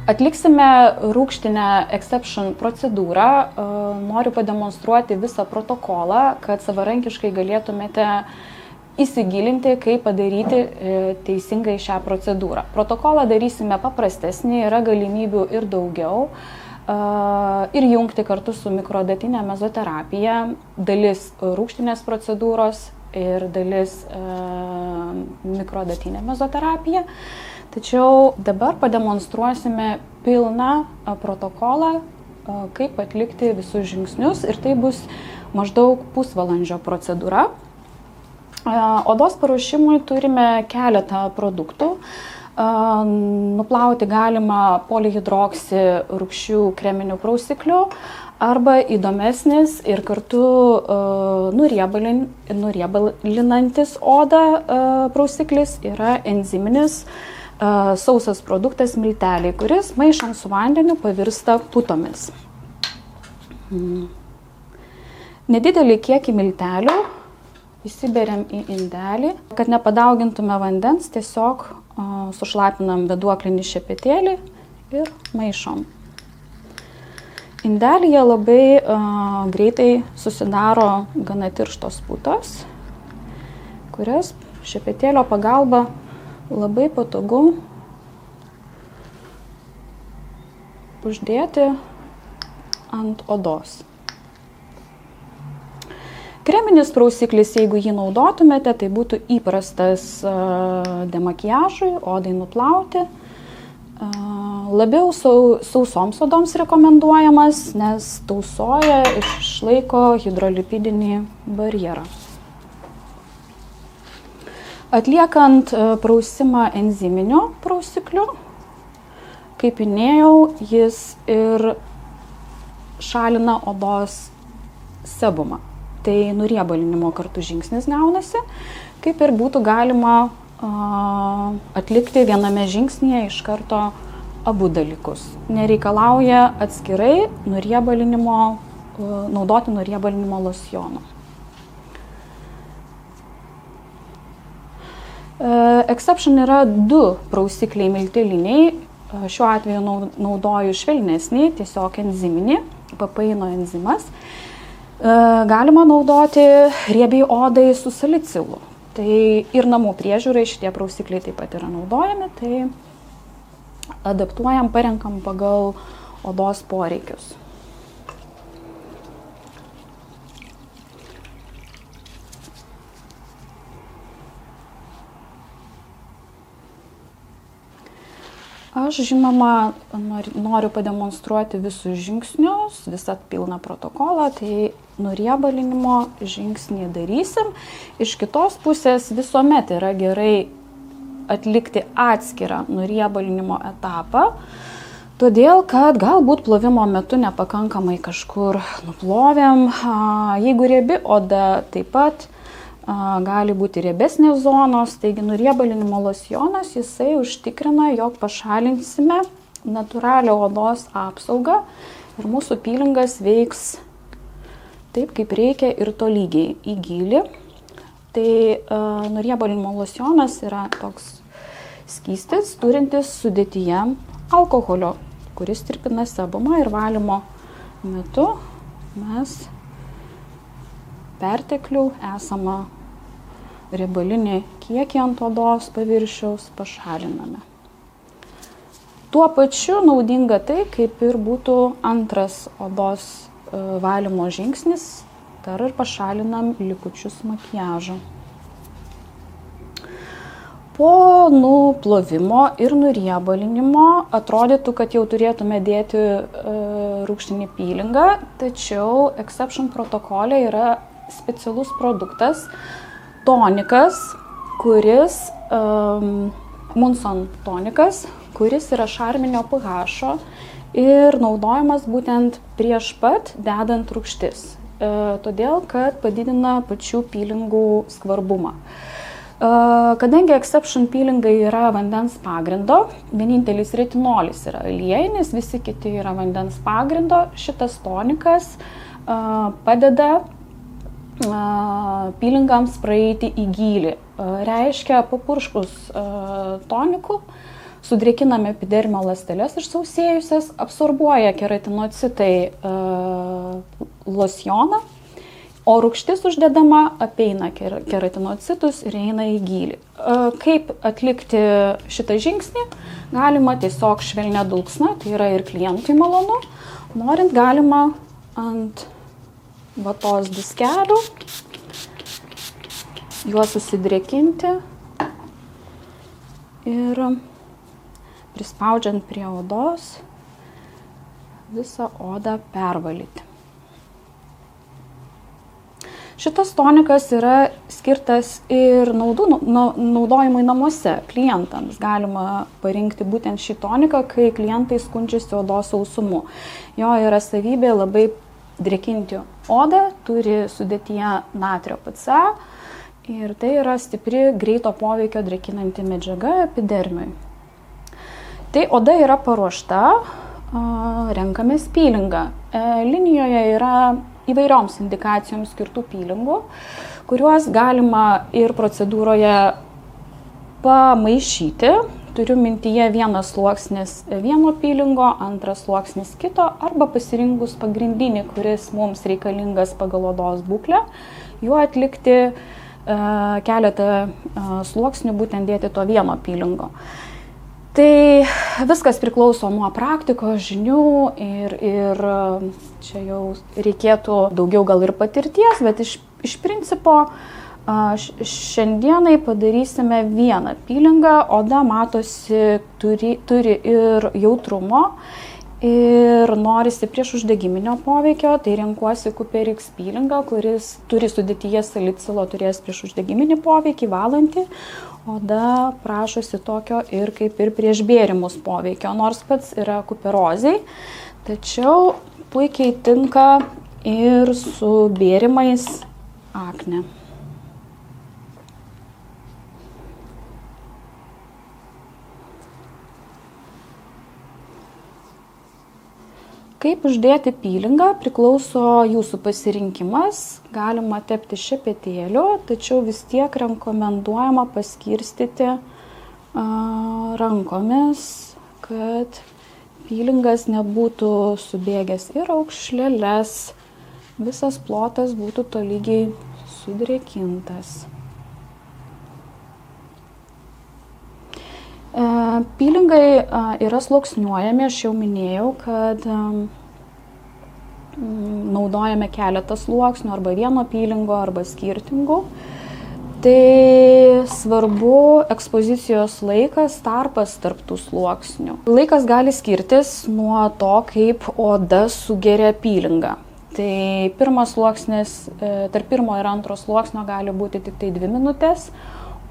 Atliksime rūgštinę exception procedūrą. Noriu pademonstruoti visą protokolą, kad savarankiškai galėtumėte įsigilinti, kaip padaryti teisingai šią procedūrą. Protokolą darysime paprastesnį, yra galimybių ir daugiau. Ir jungti kartu su mikroadatinė mezoterapija, dalis rūgštinės procedūros ir dalis mikroadatinė mezoterapija. Tačiau dabar pademonstruosime pilną protokolą, kaip atlikti visus žingsnius ir tai bus maždaug pusvalandžio procedūra. Odos paruošimui turime keletą produktų. Nuplauti galima polihidroksi rūgščių kreminių prausiklių arba įdomesnis ir kartu nuriebalinantis odą prausiklis yra enziminis sausas produktas milteliai, kuris maišant su vandeniu pavirsta putomis. Nedidelį kiekį miltelių įsiberiam į indelį. Kad nepadaugintume vandens, tiesiog sušlapinam beduoklinį šepetėlį ir maišom. Indelyje labai greitai susidaro gana tirštos putos, kurias šepetėlio pagalba labai patogu uždėti ant odos. Kreminis prausiklis, jeigu jį naudotumėte, tai būtų įprastas demakiažui, odai nuplauti. Labiau sausoms odoms rekomenduojamas, nes tausoja ir išlaiko hidrolipidinį barjerą. Atliekant prausimą enziminiu prausikliu, kaip minėjau, jis ir šalina odos sebumą. Tai nuriebalinimo kartu žingsnis gaunasi, kaip ir būtų galima atlikti viename žingsnyje iš karto abu dalykus. Nereikalauja atskirai naudoti nuriebalinimo losjono. Exception yra du prausikliai milteliniai. Šiuo atveju naudoju švelnesnį, tiesiog enziminį, papaino enzimas. Galima naudoti riebiai odai su salicilu. Tai ir namų priežiūrai šitie prausikliai taip pat yra naudojami, tai adaptuojam, parenkam pagal odos poreikius. Aš, žinoma, noriu pademonstruoti visus žingsnius, visą pilną protokolą, tai nuriebalinimo žingsnį darysim. Iš kitos pusės visuomet yra gerai atlikti atskirą nuriebalinimo etapą, todėl kad galbūt plovimo metu nepakankamai kažkur nuplovėm. Jeigu riebi oda, taip pat gali būti riebesnės zonos, taigi nuriebalinimo losjonas jisai užtikrina, jog pašalinsime natūralią odos apsaugą ir mūsų pylingas veiks taip, kaip reikia ir tolygiai į gylį. Tai nuriebalinimo losjonas yra toks skystis, turintis sudėtyje alkoholio, kuris tirpina sebumą ir valymo metu mes perteklių esamą riebalinį kiekį ant odos paviršiaus pašaliname. Tuo pačiu naudinga tai, kaip ir būtų antras odos valymo žingsnis, dar ir pašalinam likučius makiažo. Po nuplovimo ir nuriebalinimo atrodytų, kad jau turėtume dėti rūgštinį pylingą, tačiau Exception protokole yra specialus produktas, tonikas, kuris, Munson tonikas, kuris yra šarminio pH ir naudojamas būtent prieš pat dedant rūgštis, todėl kad padidina pačių pylingų skvarbumą. Kadangi Exception pylingai yra vandens pagrindo, vienintelis retinolis yra aliejinis, visi kiti yra vandens pagrindo, šitas tonikas padeda pylingams praeiti į gylį. Reiškia, papurškus toniku Sudrėkiname epidermio ląsteles išsausėjusias, absorbuoja keratinocitai losjoną, o rūgštis uždedama apeina keratinocitus ir eina į gylį. Kaip atlikti šitą žingsnį? Galima tiesiog švelnia dulksna, tai yra ir klientui malonu. Norint galima ant vatos diskelių juos susidrėkinti ir prispaudžiant prie odos visą odą pervalyti. Šitas tonikas yra skirtas ir naudojimui namuose klientams. Galima parinkti būtent šį toniką, kai klientai skundžiasi odos sausumu. Jo yra savybė labai drėkinti odą, turi sudėtyje natrio PCA ir tai yra stipri greito poveikio drėkinanti medžiaga epidermiui. Tai oda yra paruošta, renkamės pylingą. Linijoje yra įvairioms indikacijoms skirtų pylingų, kuriuos galima ir procedūroje pamaišyti. Turiu mintyje vienas sluoksnis vieno pylingo, antras sluoksnis kito, arba pasirinkus pagrindinį, kuris mums reikalingas pagal odos būklę, juo atlikti keletą sluoksnių, būtent dėti to vieno pylingo. Tai viskas priklauso nuo praktikos, žinių ir čia jau reikėtų daugiau gal ir patirties, bet iš principo šiandienai padarysime vieną pylingą. Oda matosi turi ir jautrumo ir norisi prieš uždegiminio poveikio, tai renkuosi Cooper-X pylingą, kuris turi sudėtyje salicilo, turės prieš uždegiminį poveikį, valantį. Oda prašosi tokio ir kaip ir prieš bėrimus poveikio, nors pats yra kuperozei, tačiau puikiai tinka ir su bėrimais akne. Kaip uždėti pylingą priklauso jūsų pasirinkimas. Galima tepti šepetėliu, tačiau vis tiek rekomenduojama paskirstyti rankomis, kad pylingas nebūtų subėgęs į raukšleles, visas plotas būtų tolygiai sudrėkintas. Pylingai yra sluoksniuojami, aš jau minėjau, kad naudojame keletą sluoksnių, arba vieno pylingo, arba skirtingų. Tai svarbu ekspozicijos laikas, tarpas tarp tų sluoksnių. Laikas gali skirtis nuo to, kaip oda sugeria pylingą. Tai pirmas sluoksnis, tarp pirmo ir antro sluoksnio gali būti tik tai 2 minutės,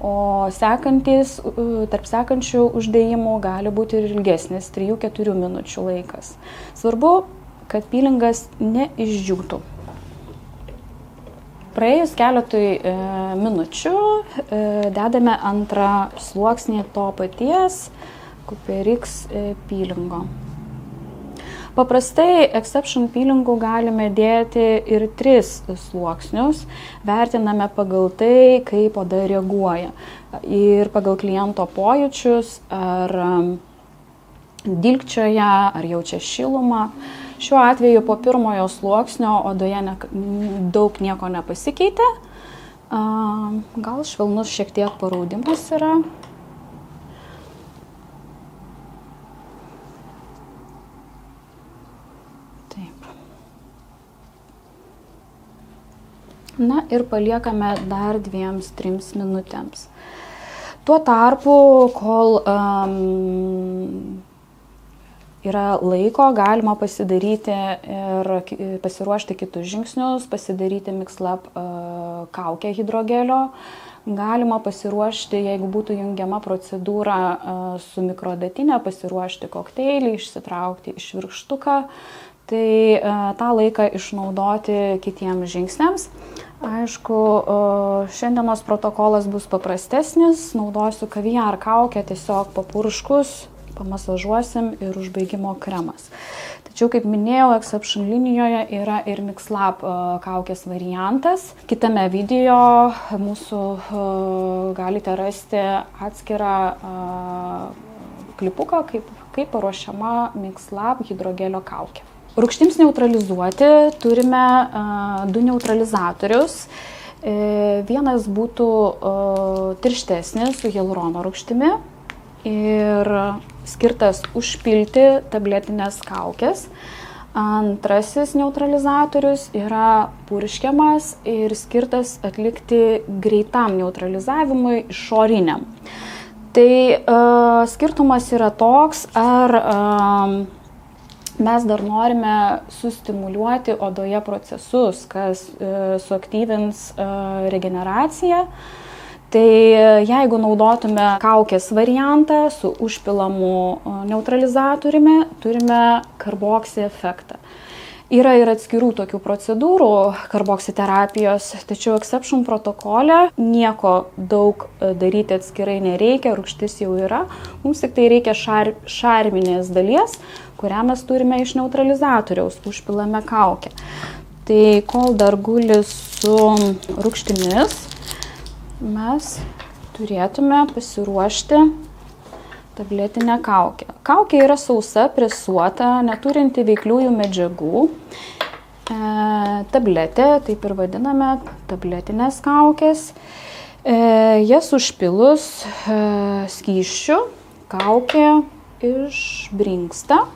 o tarp sekančių uždėjimų gali būti ir ilgesnis, 3-4 minučių laikas. Svarbu, kad pylingas neišdžiūtų. Praėjus keletui minučių dedame antrą sluoksnį to paties Cooper-X pylingo. Paprastai Exception pylingų galime dėti ir 3 sluoksnius, vertiname pagal tai, kaip oda reaguoja ir pagal kliento pojūčius, ar dilgčioja, ar jaučia šilumą. Šiuo atveju po pirmojo sluoksnio odoje daug nieko nepasikeitė, gal švelnus šiek tiek paraudimas yra. Na ir paliekame dar 2-3 minutėms. Tuo tarpu, kol yra laiko, galima pasidaryti ir pasiruošti kitus žingsnius, pasidaryti Mixlab kaukę hidrogelio. Galima pasiruošti, jeigu būtų jungiama procedūra su mikrodatinė, pasiruošti kokteilį, išsitraukti išvirkštuką. Tai tą laiką išnaudoti kitiems žingsniams. Aišku, šiandienos protokolas bus paprastesnis, naudosiu kaviar kaukę, tiesiog papurškus, pamasažuosim ir užbaigimo kremas. Tačiau, kaip minėjau, Exception linijoje yra ir Mixlab kaukės variantas. Kitame video mūsų galite rasti atskirą klipuką, kaip paruošiama Mixlab hidrogelio kaukė. Rūgštims neutralizuoti turime 2 neutralizatorius. Vienas būtų tirštesnis su hialurono rūgštimi ir skirtas užpilti tabletinės kaukės. Antrasis neutralizatorius yra purškiamas ir skirtas atlikti greitam neutralizavimui išoriniam. Tai skirtumas yra toks, ar mes dar norime sustimuliuoti odoje procesus, kas suaktyvins regeneraciją. Tai jeigu naudotume kaukės variantą su užpilamu neutralizatoriumi, turime karboksi efektą. Yra ir atskirų tokių procedūrų karboksiterapijos, tačiau exception protokole nieko daug daryti atskirai nereikia, rūgštis jau yra, mums tik tai reikia šarminės dalies, kurią mes turime iš neutralizatoriaus, užpilame kaukę. Tai kol dar guli su rūgštimis, mes turėtume pasiruošti tabletinę kaukę. Kaukė yra sausa, presuota, neturinti veikliųjų medžiagų. Tabletė, taip ir vadiname, tabletinės kaukės. Jas užpilus skysčiu, kaukė išbrinksta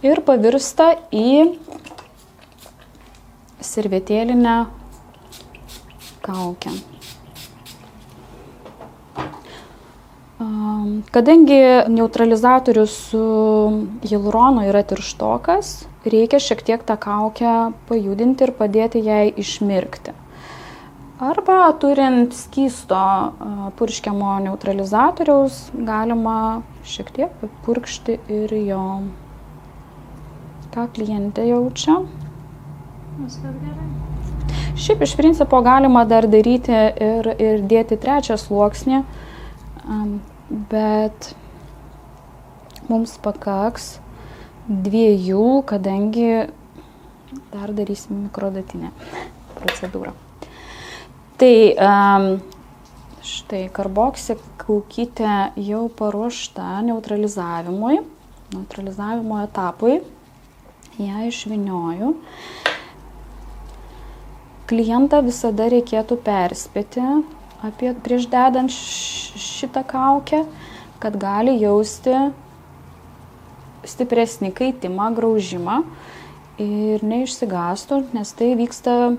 ir pavirsta į servetėlinę kaukę. Kadangi neutralizatorius su hialuronu yra tirštokas, reikia šiek tiek tą kaukę pajudinti ir padėti jai išmirkti. Arba turint skysto purškiamo neutralizatoriaus, galima šiek tiek papurkšti ir jo. Ką klientė jaučia? Viskas gerai. Šiaip iš principo galima dar daryti ir dėti trečią sluoksnį, bet mums pakaks 2, kadangi dar darysim mikrodatinę procedūrą. Tai štai karboksi kaukytė jau paruošta neutralizavimo etapui. Ją išvynioju. Klientą visada reikėtų perspėti prieš dedant šitą kaukę, kad gali jausti stipresnį kaitimą, graužimą ir neišsigąstų, nes tai vyksta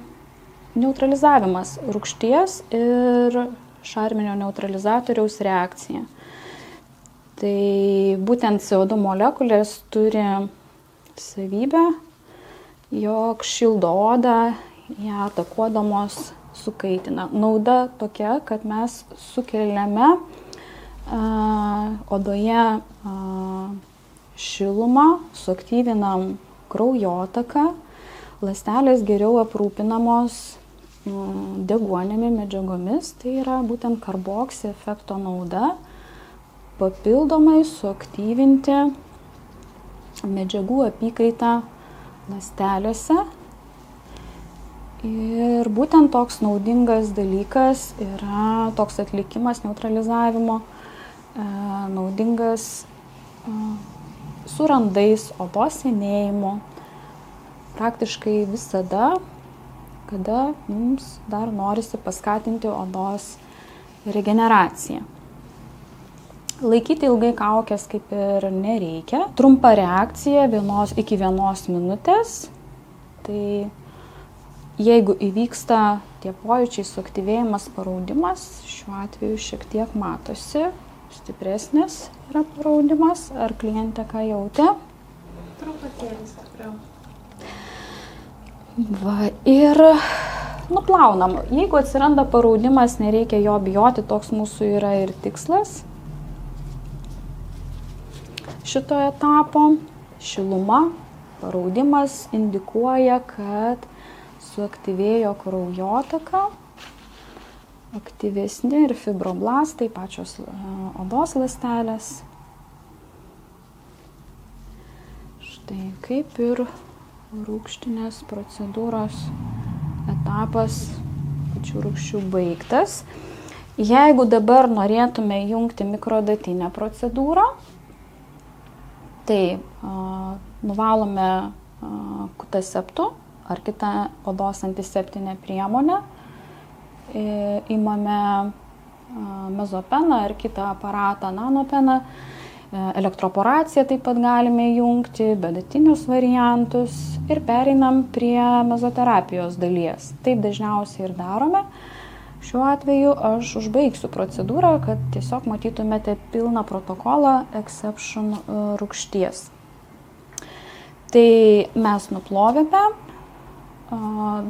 neutralizavimas rūgšties ir šarminio neutralizatoriaus reakcija. Tai būtent CO2 molekulės turi savybę, jog šildo odą, ją atakuodamos sukaitina. Nauda tokia, kad mes sukeliame odoje šilumą, suaktyvinam kraujotaką, ląstelės geriau aprūpinamos deguonimi medžiagomis, tai yra būtent karboksi efekto nauda, papildomai suaktyvinti medžiagų apykaitą ląstelėse. Ir būtent toks naudingas dalykas yra toks atlikimas neutralizavimo, naudingas su randais, odos senėjimu, praktiškai visada, kada mums dar norisi paskatinti odos regeneraciją. Laikyti ilgai kaukės kaip ir nereikia. Trumpa reakcija iki 1 minutės. Tai jeigu įvyksta tie pojūčiai suaktyvėjimas, paraudimas, šiuo atveju šiek tiek matosi, stipresnis yra paraudimas, ar klientė ką jautė? Truputėlį stipriau. Va, ir nuplaunam. Jeigu atsiranda paraudimas, nereikia jo bijoti, toks mūsų yra ir tikslas šito etapo. Šiluma, paraudimas indikuoja, kad suaktyvėjo kraujotaka, aktyvesni ir fibroblastai, pačios odos ląstelės. Štai kaip ir rūgštinės procedūros etapas pačių rūgščių baigtas. Jeigu dabar norėtume jungti mikroadatinę procedūrą, tai nuvalome kutaseptų ar kitą odos antiseptinę priemonę, imame mezopeną ar kitą aparatą nanopeną, elektroporaciją taip pat galime jungti, beadatinius variantus ir pereinam prie mezoterapijos dalies. Taip dažniausiai ir darome. Šiuo atveju aš užbaigsiu procedūrą, kad tiesiog matytumėte pilną protokolą Exception rūgšties. Tai mes nuplovėme,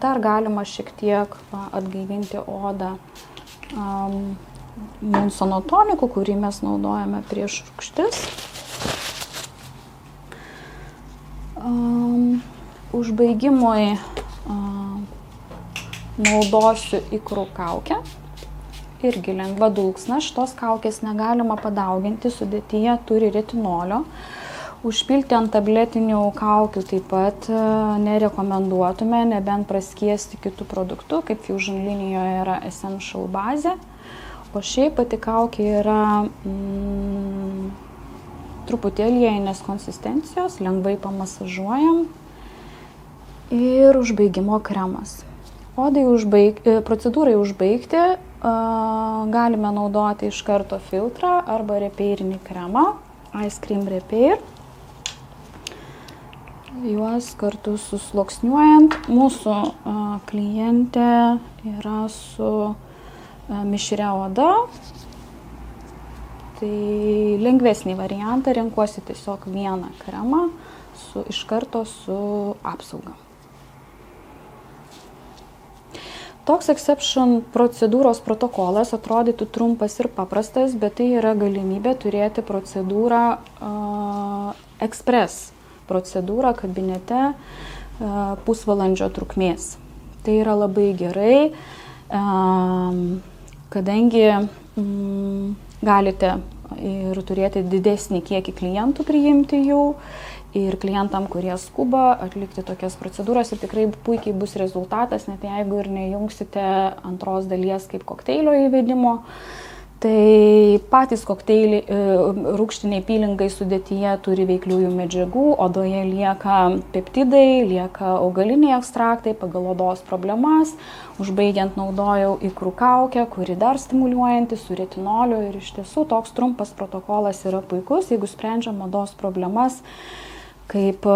dar galima šiek tiek atgaivinti odą Monsonotoniku, kurį mes naudojame prieš rūgštis. Užbaigimui naudosiu ikrų kaukę. Irgi lengva dulksna. Šitos kaukės negalima padauginti, sudėtyje turi retinolio. Užpilti ant tabletinių kaukių taip pat nerekomenduotume, nebent praskiesti kitų produktų, kaip Fusion linijoje yra Essential bazė. O šiaip pati kaukė yra truputėlį jeinės konsistencijos, lengvai pamasažuojam ir užbaigimo kremas. Procedūrai užbaigti galime naudoti iš karto filtrą arba repairinį kremą, Ice Cream Repair. Juos kartu susluoksniuojant, mūsų klientė yra su mišria oda, tai lengvesnį variantą renkuosi tiesiog vieną kremą iš karto su apsauga. Toks Exception procedūros protokolas atrodytų trumpas ir paprastas, bet tai yra galimybė turėti procedūrą Express procedūrą kabinete pusvalandžio trukmės. Tai yra labai gerai, kadangi galite ir turėti didesnį kiekį klientų priimti jų ir klientam, kurie skuba atlikti tokias procedūras ir tikrai puikiai bus rezultatas, net jeigu ir nejungsite antros dalies kaip kokteilio įvedimo. Tai patys rūgštiniai pylingai sudėtyje turi veikliųjų medžiagų, odoje lieka peptidai, lieka augaliniai ekstraktai pagal odos problemas. Užbaigiant naudojau ikrų kaukę, kuri dar stimuliuojanti su retinoliu ir iš tiesų toks trumpas protokolas yra puikus, jeigu sprendžiam odos problemas kaip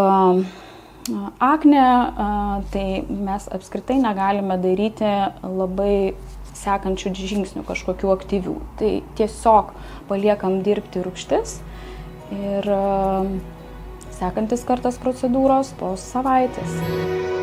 akne, tai mes apskritai negalime daryti labai sekančių žingsnių kažkokių aktyvių. Tai tiesiog paliekam dirbti rūgštis ir sekantis kartas procedūros po savaitės.